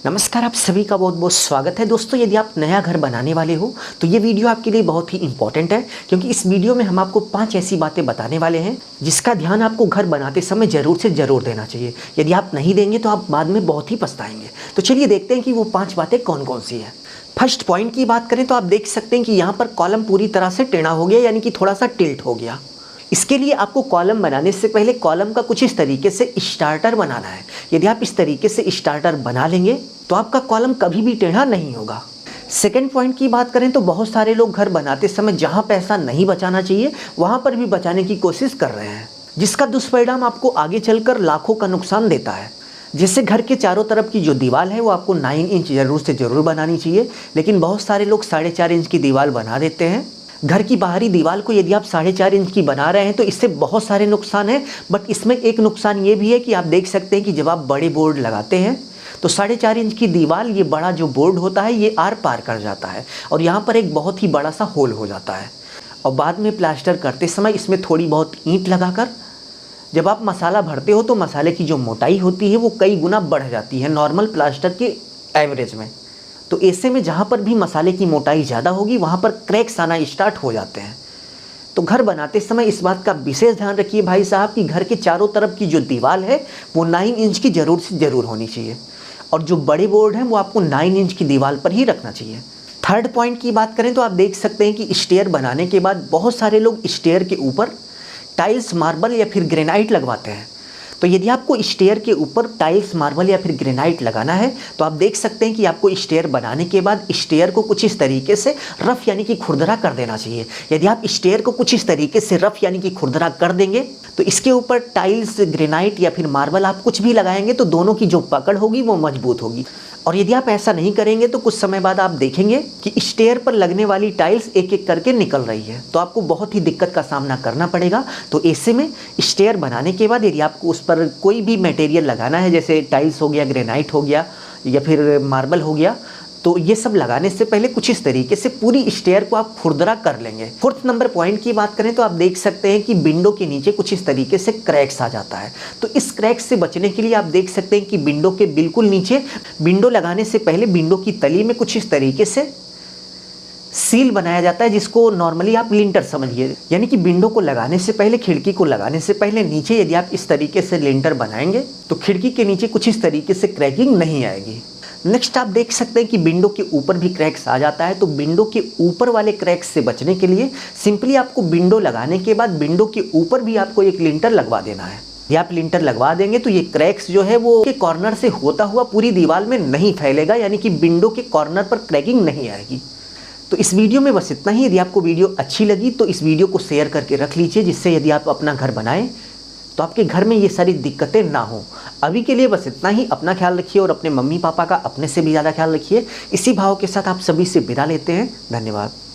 नमस्कार, आप सभी का बहुत बहुत स्वागत है। दोस्तों, यदि आप नया घर बनाने वाले हो तो ये वीडियो आपके लिए बहुत ही इंपॉर्टेंट है, क्योंकि इस वीडियो में हम आपको 5 ऐसी बातें बताने वाले हैं जिसका ध्यान आपको घर बनाते समय ज़रूर से ज़रूर देना चाहिए। यदि आप नहीं देंगे तो आप बाद में बहुत ही पछताएंगे। तो चलिए देखते हैं कि वो 5 बातें कौन कौन सी हैं। फर्स्ट पॉइंट की बात करें तो आप देख सकते हैं कि यहाँ पर कॉलम पूरी तरह से टेढ़ा हो गया, यानी कि थोड़ा सा टिल्ट हो गया। इसके लिए आपको कॉलम बनाने से पहले कॉलम का कुछ इस तरीके से स्टार्टर बनाना है। यदि आप इस तरीके से स्टार्टर बना लेंगे तो आपका कॉलम कभी भी टेढ़ा नहीं होगा। सेकंड पॉइंट की बात करें तो बहुत सारे लोग घर बनाते समय जहां पैसा नहीं बचाना चाहिए वहां पर भी बचाने की कोशिश कर रहे हैं, जिसका दुष्परिणाम आपको आगे चलकर लाखों का नुकसान देता है। जैसे घर के चारों तरफ की जो दीवार है वो आपको 9 इंच जरूर से ज़रूर बनानी चाहिए, लेकिन बहुत सारे लोग 4.5 इंच की दीवार बना देते हैं। घर की बाहरी दीवार को यदि आप 4.5 इंच की बना रहे हैं तो इससे बहुत सारे नुकसान हैं, बट इसमें एक नुकसान ये भी है कि आप देख सकते हैं कि जब आप बड़े बोर्ड लगाते हैं तो 4.5 इंच की दीवार, ये बड़ा जो बोर्ड होता है, ये आर पार कर जाता है और यहाँ पर एक बहुत ही बड़ा सा होल हो जाता है। और बाद में प्लास्टर करते समय इसमें थोड़ी बहुत ईंट लगाकर जब आप मसाला भरते हो तो मसाले की जो मोटाई होती है वो कई गुना बढ़ जाती है नॉर्मल प्लास्टर के एवरेज में। तो ऐसे में जहाँ पर भी मसाले की मोटाई ज़्यादा होगी वहाँ पर क्रैक्स आना स्टार्ट हो जाते हैं। तो घर बनाते समय इस बात का विशेष ध्यान रखिए भाई साहब कि घर के चारों तरफ की जो दीवार है वो 9 इंच की ज़रूर से ज़रूर होनी चाहिए, और जो बड़े बोर्ड हैं वो आपको 9 इंच की दीवार पर ही रखना चाहिए। थर्ड पॉइंट की बात करें तो आप देख सकते हैं कि स्टेयर बनाने के बाद बहुत सारे लोग स्टेयर के ऊपर टाइल्स, मार्बल या फिर ग्रेनाइट लगवाते हैं। तो यदि आपको स्टेयर के ऊपर टाइल्स, मार्बल या फिर ग्रेनाइट लगाना है तो आप देख सकते हैं कि आपको स्टेयर बनाने के बाद स्टेयर को कुछ इस तरीके से रफ यानी कि खुरदरा कर देना चाहिए। यदि आप स्टेयर को कुछ इस तरीके से रफ यानी कि खुरदरा कर देंगे तो इसके ऊपर टाइल्स, ग्रेनाइट या फिर मार्बल आप कुछ भी लगाएंगे तो दोनों की जो पकड़ होगी वो मजबूत होगी। और यदि आप ऐसा नहीं करेंगे तो कुछ समय बाद आप देखेंगे कि स्टेयर पर लगने वाली टाइल्स एक एक करके निकल रही है, तो आपको बहुत ही दिक्कत का सामना करना पड़ेगा। तो ऐसे में स्टेयर बनाने के बाद यदि आपको उस पर कोई भी मटेरियल लगाना है, जैसे टाइल्स हो गया, ग्रेनाइट हो गया या फिर मार्बल हो गया, तो ये सब लगाने से पहले कुछ इस तरीके से पूरी स्टेयर को आप खुरदरा कर लेंगे। फोर्थ नंबर पॉइंट की बात करें तो आप देख सकते हैं कि विंडो के नीचे कुछ इस तरीके से क्रैक्स आ जाता है। तो इस क्रैक्स से बचने के लिए आप देख सकते हैं कि विंडो के बिल्कुल नीचे, विंडो लगाने से पहले विंडो की तली में कुछ इस तरीके से सील बनाया जाता है, जिसको नॉर्मली आप लिंटर समझिए। यानी कि विंडो को लगाने से पहले, खिड़की को लगाने से पहले नीचे यदि आप इस तरीके से लिंटर बनाएंगे तो खिड़की के नीचे कुछ इस तरीके से क्रैकिंग नहीं आएगी। नेक्स्ट आप देख सकते हैं कि विंडो के ऊपर भी क्रैक्स आ जाता है। तो विंडो के ऊपर वाले क्रैक्स से बचने के लिए सिंपली आपको विंडो लगाने के बाद विंडो के ऊपर भी आपको एक लिंटर लगवा देना है। यदि आप लिंटर लगवा देंगे तो ये क्रैक्स जो है वो के कॉर्नर से होता हुआ पूरी दीवार में नहीं फैलेगा, यानी कि विंडो के कॉर्नर पर क्रैकिंग नहीं आएगी। तो इस वीडियो में बस इतना ही। यदि आपको वीडियो अच्छी लगी तो इस वीडियो को शेयर करके रख लीजिए, जिससे यदि आप अपना घर बनाएं तो आपके घर में ये सारी दिक्कतें ना हो। अभी के लिए बस इतना ही। अपना ख्याल रखिए और अपने मम्मी पापा का अपने से भी ज़्यादा ख्याल रखिए। इसी भाव के साथ आप सभी से विदा लेते हैं। धन्यवाद।